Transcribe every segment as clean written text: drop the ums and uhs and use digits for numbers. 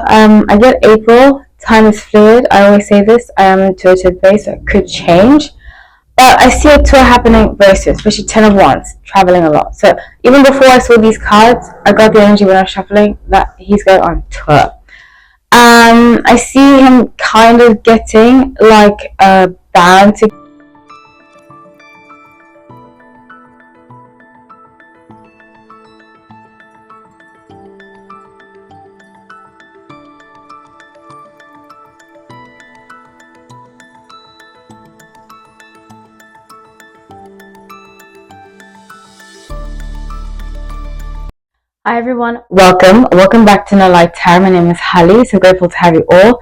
I get April. Time is fluid. I always say this. I am intuitive based, so it could change. But I see a tour happening very soon, especially Ten of Wands, traveling a lot. So even before I saw these cards, I got the energy when I was shuffling that he's going on tour. I see him kind of getting like a band to. Hi everyone, welcome back to No Light Tarot. My name is Holly, so grateful to have you all.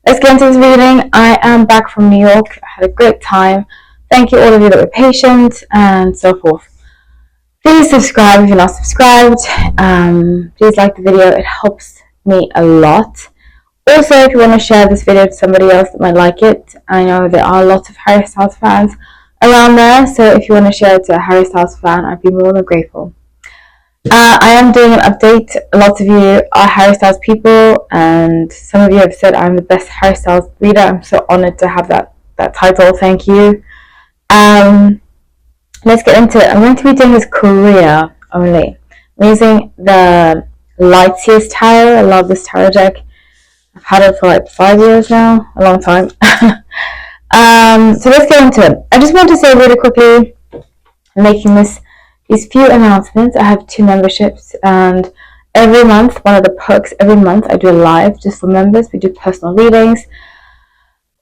Let's get into this reading. I am back from New York. I had a great time. Thank you all of you that were patient and so forth. Please subscribe if you're not subscribed. Please like the video, it helps me a lot. Also, if you want to share this video to somebody else that might like it, I know there are lots of Harry Styles fans around there, so if you want to share it to a Harry Styles fan, I'd be more than grateful. I am doing an update. Lots of you are Harry Styles people, and some of you have said I'm the best Harry Styles reader. I'm so honored to have that title. Thank you. Let's get into it. I'm going to be doing his career only. I'm using the Lightseers Tarot. I love this tarot deck. I've had it for like 5 years now, a long time. So let's get into it. I just want to say really quickly, making these few announcements. I have 2 memberships, and every month, one of the perks, every month I do a live just for members. We do personal readings.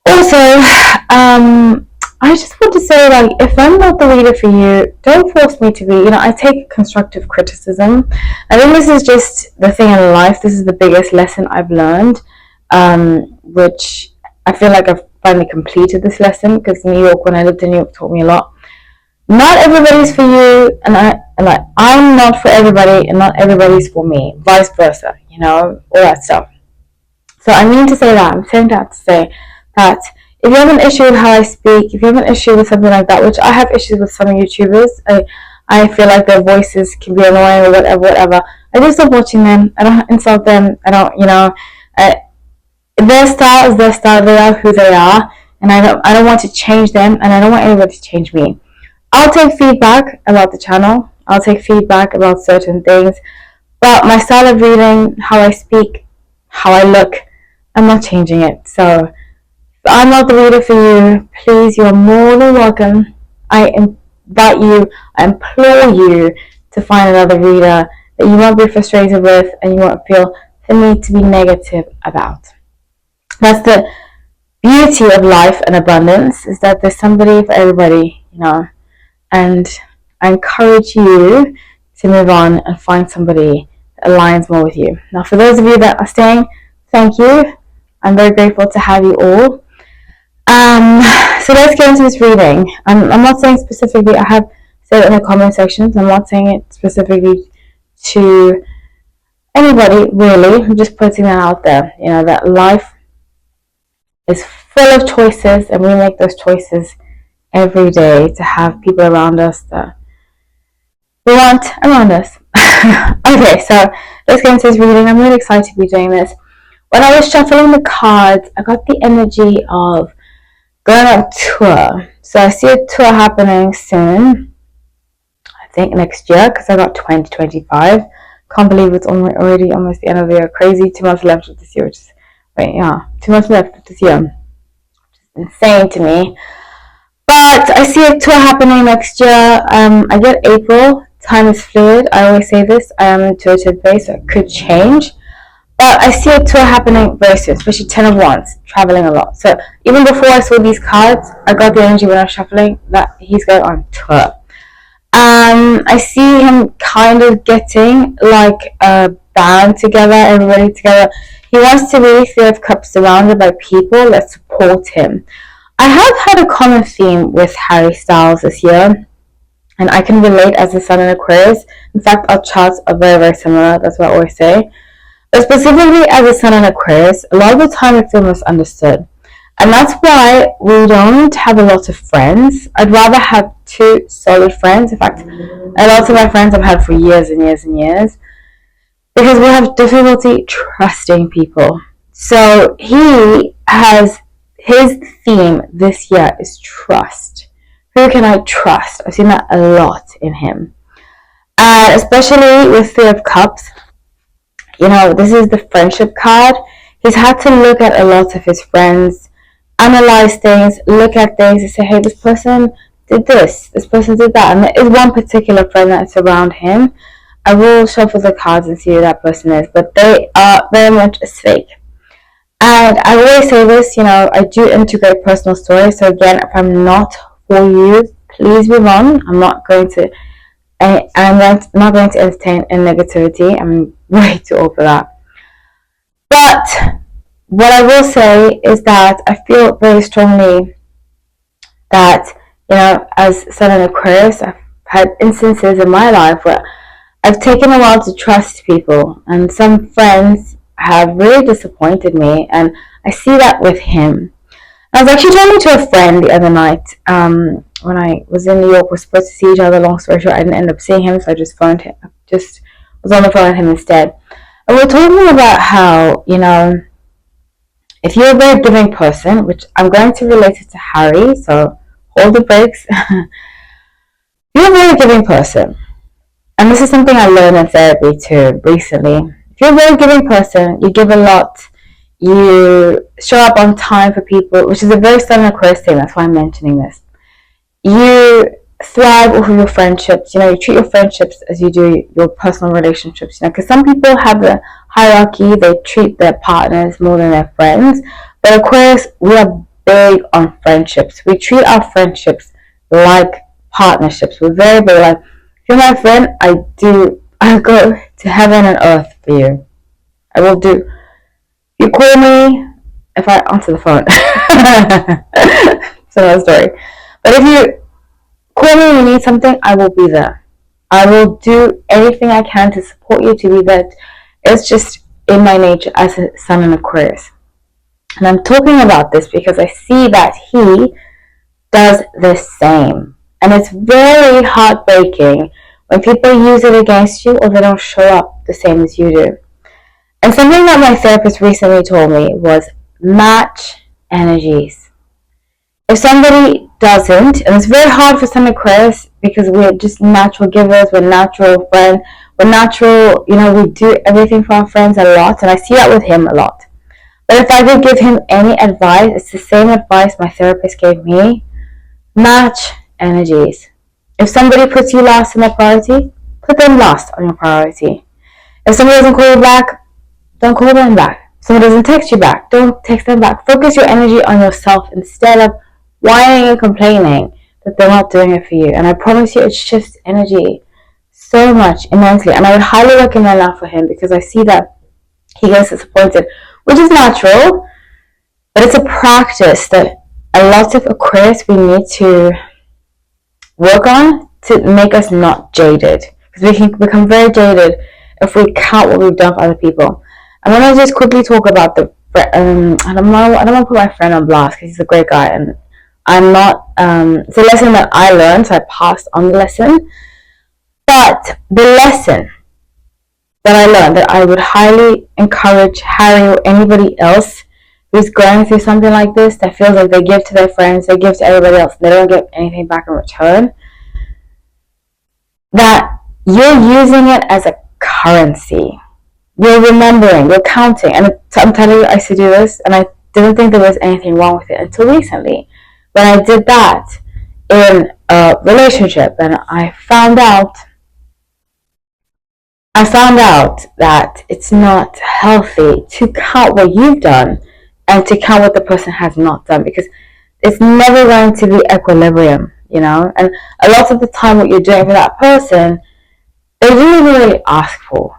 Also, I just want to say, like, if I'm not the reader for you, don't force me to be. I take constructive criticism. I think this is just the thing in life. This is the biggest lesson I've learned, which I feel like I've finally completed this lesson, because New York, when I lived in New York, taught me a lot. Not everybody's for you, and I'm not for everybody, and not everybody's for me. Vice versa, all that stuff. So I mean to say that. I'm saying that to say that if you have an issue with how I speak, if you have an issue with something like that, which I have issues with some YouTubers, I feel like their voices can be annoying or whatever. I just stop watching them. I don't insult them. I don't, their style is their style. They are who they are, and I don't want to change them, and I don't want anybody to change me. I'll take feedback about the channel. I'll take feedback about certain things. But my style of reading, how I speak, how I look, I'm not changing it. So if I'm not the reader for you, please, you're more than welcome. I invite you, I implore you to find another reader that you won't be frustrated with and you won't feel the need to be negative about. That's the beauty of life and abundance, is that there's somebody for everybody, and I encourage you to move on and find somebody that aligns more with you. Now, for those of you that are staying, thank you. I'm very grateful to have you all. So let's get into this reading. I'm not saying specifically, I have said it in the comment sections, I'm not saying it specifically to anybody, really. I'm just putting that out there, that life is full of choices, and we make those choices every day to have people around us that we want around us. Okay, so let's get into this reading. I'm really excited to be doing this. When I was shuffling the cards, I got the energy of going on tour. So I see a tour happening soon. I think next year, because I got 2025. Can't believe it's already almost the end of the year. Crazy, 2 months left of this year. 2 months left of this year. Insane to me. But I see a tour happening next year. I get April. Time is fluid. I always say this. I am intuitive based, so it could change. But I see a tour happening very soon, especially Ten of Wands, traveling a lot. So even before I saw these cards, I got the energy when I was shuffling that he's going on tour. I see him kind of getting like a band together, everybody together. He wants to really feel of cups, surrounded by people that support him. I have had a common theme with Harry Styles this year, and I can relate as the Sun in Aquarius. In fact, our charts are very, very similar. That's what I always say. But specifically as the Sun in Aquarius, a lot of the time I feel misunderstood. And that's why we don't have a lot of friends. I'd rather have 2 solid friends. In fact, a lot of my friends I've had for years and years and years. because we have difficulty trusting people. So he has, his theme this year is trust. Who can I trust? I've seen that a lot in him. And especially with Three of Cups, this is the friendship card. He's had to look at a lot of his friends, analyze things, look at things, and say, hey, this person did this person did that. And there is one particular friend that's around him. I will shuffle the cards and see who that person is, but they are very much a fake. And I always say this, I do integrate personal stories. So again, if I'm not for you, please move on. I'm not going to entertain any negativity. I'm way too old for that. But what I will say is that I feel very strongly that, as Sun in Aquarius, I've had instances in my life where I've taken a while to trust people, and some friends have really disappointed me, and I see that with him. I was actually talking to a friend the other night. When I was in New York, we were supposed to see each other. Long story short, I didn't end up seeing him, so I just phoned him. Just was on the phone with him instead. And we were talking about how, if you're a very giving person, which I'm going to relate it to Harry, so hold the brakes. You're a very giving person. And this is something I learned in therapy too recently. If you're a very giving person, you give a lot, you show up on time for people, which is a very Sun Aquarius thing, that's why I'm mentioning this. You thrive off of your friendships, you treat your friendships as you do your personal relationships, because some people have a hierarchy, they treat their partners more than their friends. But Aquarius, we are big on friendships. We treat our friendships like partnerships. We're very big, like, if you're my friend, I'll go to heaven and earth for you. I will do. You call me if I answer the phone. It's another story. But if you call me and you need something, I will be there. I will do anything I can to support you, to be there. It's just in my nature as a Sun in Aquarius. And I'm talking about this because I see that he does the same. And it's very heartbreaking when people use it against you or they don't show up the same as you do. And something that my therapist recently told me was match energies. If somebody doesn't, and it's very hard for some Aquarius because we're just natural givers, we're natural friends, we're natural, we do everything for our friends a lot, and I see that with him a lot. But if I could give him any advice, it's the same advice my therapist gave me. Match energies. If somebody puts you last in their priority, put them last on your priority. If somebody doesn't call you back, don't call them back. If somebody doesn't text you back, don't text them back. Focus your energy on yourself instead of whining and complaining that they're not doing it for you. And I promise you, it shifts energy so much, immensely. And I would highly recommend that for him because I see that he gets disappointed, which is natural, but it's a practice that a lot of Aquarius we need to work on to make us not jaded, because we can become very jaded if we count what we've done for other people. I'm gonna just quickly talk about the I don't want to put my friend on blast because he's a great guy, and I'm not it's a lesson that I learned, so I passed on the lesson. But the lesson that I learned, that I would highly encourage Harry or anybody else who's going through something like this, that feels like they give to their friends, they give to everybody else, they don't get anything back in return, that you're using it as a currency. You're remembering, you're counting. And I'm telling you, I used to do this, and I didn't think there was anything wrong with it until recently, when I did that in a relationship, and I found out that it's not healthy to count what you've done and to count what the person has not done, because it's never going to be equilibrium, and a lot of the time what you're doing for that person, they didn't really ask for,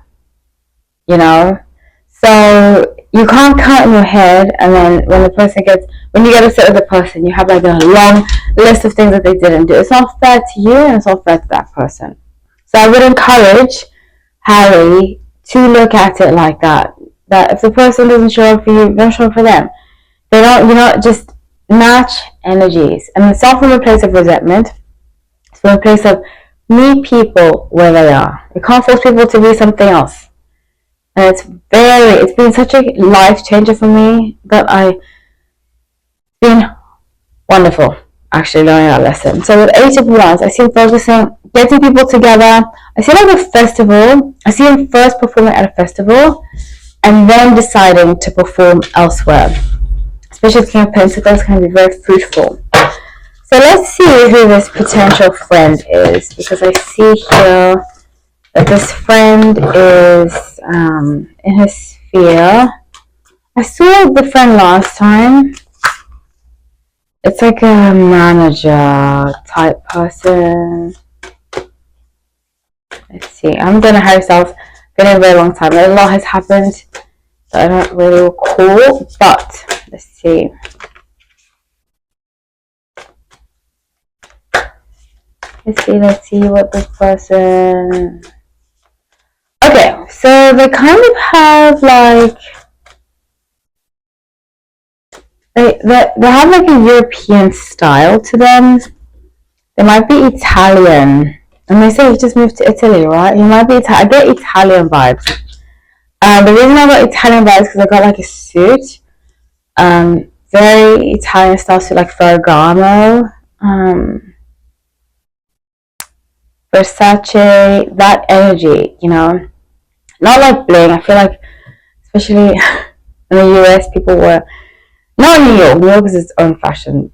so you can't count in your head, and then when you get upset with the person, you have like a long list of things that they didn't do. It's not fair to you, and it's not fair to that person. So I would encourage Harry to look at it like that if the person doesn't show up for you, don't show up for them. They don't, just match energies. And it's not from a place of resentment. It's from a place of meet people where they are. You can't force people to be something else. And it's been such a life changer for me that it's been wonderful actually learning that lesson. So with Eight of Wands, I see him focusing, getting people together. I see like a festival. I see him first performing at a festival and then deciding to perform elsewhere. Especially with King of Pentacles, can be very fruitful. So let's see who this potential friend is, because I see here that this friend is in his sphere. I saw the friend last time. It's like a manager type person. Let's see. I haven't done a hair style in a very long time. A lot has happened that I don't really recall, but let's see. Let's see what this person... Okay, so they kind of have like... They have like a European style to them. They might be Italian. And they say he just moved to Italy, right? He might be Italian. I get Italian vibes. The reason I got Italian vibes is because I got like a suit. Very Italian style suit, like Ferragamo. Versace, that energy, you know. Not like bling. I feel like, especially in the US, people were... Not New York. New York is its own fashion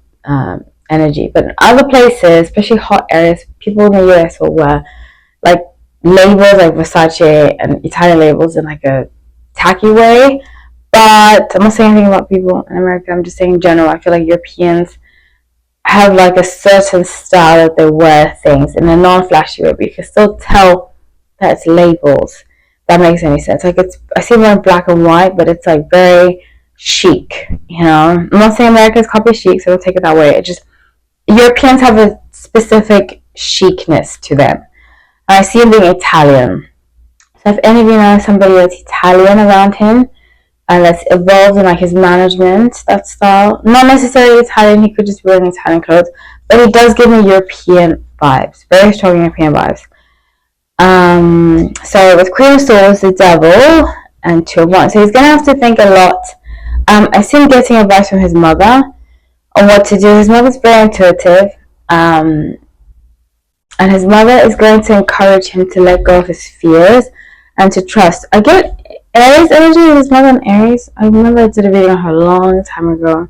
energy. But in other places, especially hot areas, people in the US will wear like labels like Versace and Italian labels in like a tacky way. But I'm not saying anything about people in America. I'm just saying in general, I feel like Europeans have like a certain style that they wear things in a non-flashy way, but you can still tell that it's labels. If that makes any sense. Like I see more in black and white, but it's like very chic, you know. I'm not saying Americans copy chic, so don't take it that way. It just, Europeans have a specific chicness to them. And I see him being Italian. So if any of you know somebody that's Italian around him, and that's evolved in like his management, that style, not necessarily Italian, he could just be wearing Italian clothes, but he does give me European vibes, very strong European vibes. So with Queen of Swords, the Devil, and Two of Wands, so he's gonna have to think a lot. I see him getting advice from his mother on what to do. His mother's very intuitive, and his mother is going to encourage him to let go of his fears and to trust. I get Aries energy with his mother in Aries. I remember I did a video on her a long time ago.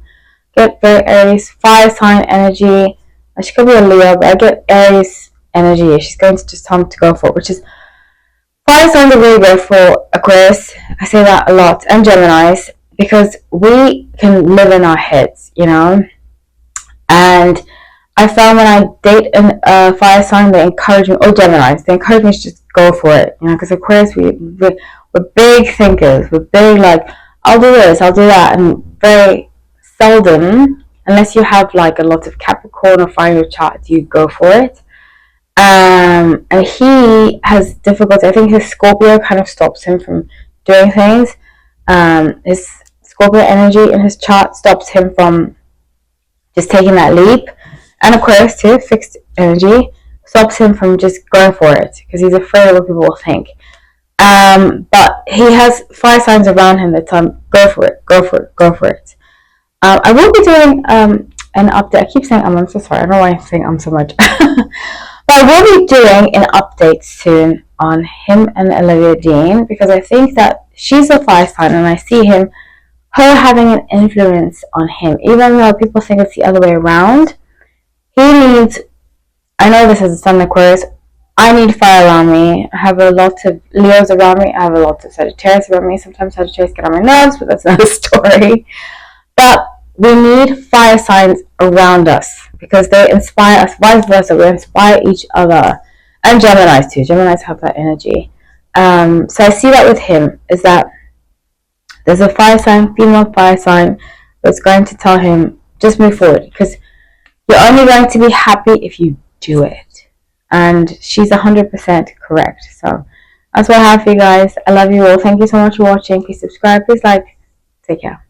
Get very Aries, fire sign energy. She could be a Leo, but I get Aries energy. She's going to just tell him to go for it, which is, fire signs are really good for Aquarius. I say that a lot, and Geminis, because we can live in our heads, you know. And I found when I date a fire sign, they encourage me, or Geminis, they encourage me to just go for it, you know, because Aquarius, we're big thinkers. We're big, like, I'll do this, I'll do that, and very seldom, unless you have like a lot of Capricorn or fire in your chart, do you go for it. And he has difficulty. I think his Scorpio kind of stops him from doing things. His Scorpio energy in his chart stops him from just taking that leap. And Aquarius too, fixed energy, stops him from just going for it because he's afraid of what people will think. But he has fire signs around him that tell him, go for it, go for it, go for it. I will be doing an update. I keep saying I'm so sorry. I don't know why I'm saying so much. But I will be doing an update soon on him and Olivia Dean, because I think that she's a fire sign and I see her having an influence on him, even though people think it's the other way around. He needs, I know this is a Sun Aquarius, I need fire around me. I have a lot of Leos around me. I have a lot of Sagittarius around me. Sometimes Sagittarius get on my nerves, but that's another story. But we need fire signs around us because they inspire us, vice versa. We inspire each other. And Geminis too. Geminis have that energy. So I see that with him, is that there's a fire sign, female fire sign, that's going to tell him, just move forward. Because you're only going to be happy if you do it. And she's 100% correct. So that's what I have for you guys. I love you all. Thank you so much for watching. Please subscribe, please like. Take care.